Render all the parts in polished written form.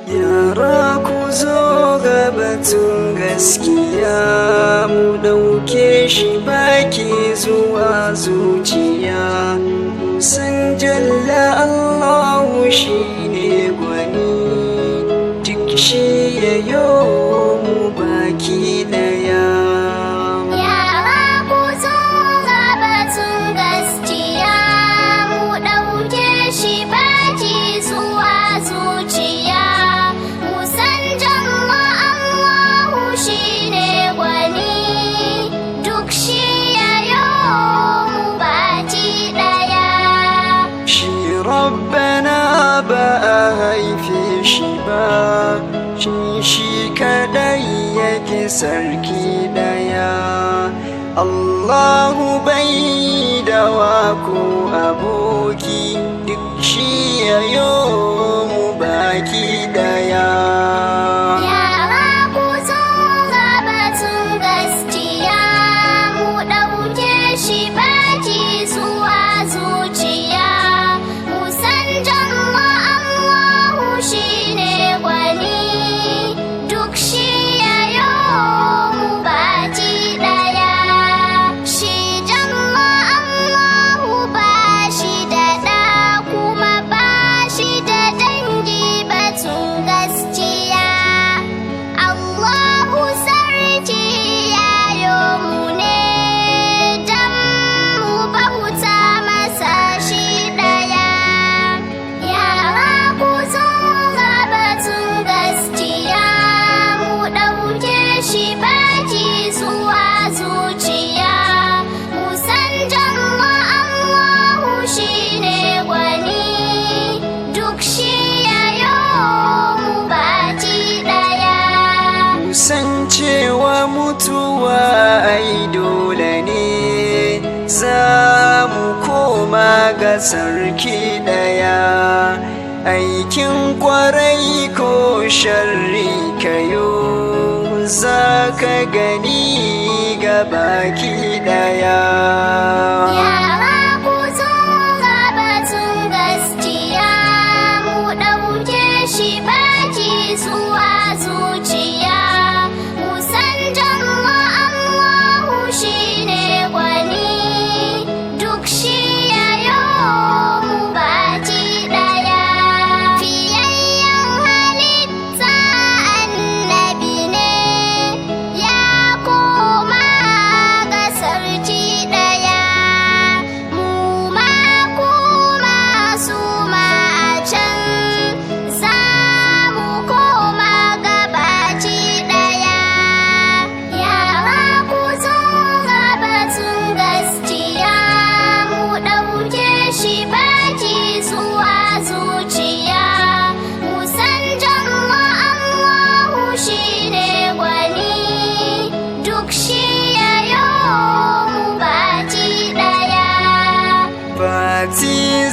Yara ku zo ga batun gaskiya, mu ɗauke shi baki zuwa zuciya. San jalla Allahu shi ne gwani, duk shi ya yo mu baki ɗaya. Shi kadai yake sarki daya. Allahu bai da wako aboki, duk shi ya yo mu baki daya. Mutuwa ai dole ne, za mu koma ga sarki daya. Aikin kwarai ko sharri kayo, za ka gani ga baki daya.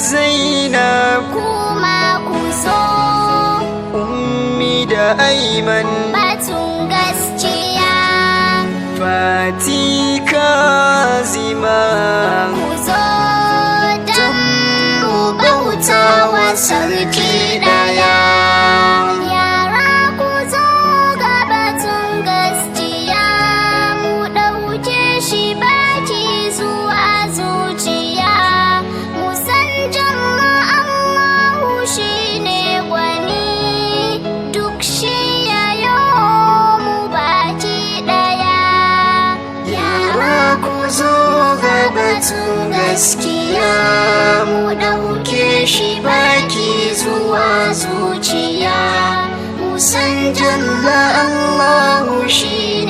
Zainab kuma ku zo, Ummi da Aiman batun gaskiya. Fati Kazima Ku zo don mu bauta wa sarki daya. Yara ku zo ga batun gaskiya, mu ɗauke shi baki zuwa zuciya. Batun gaskiya, mu ɗauke shi baki zuwa zuciya. Mu san jalla Allahu shi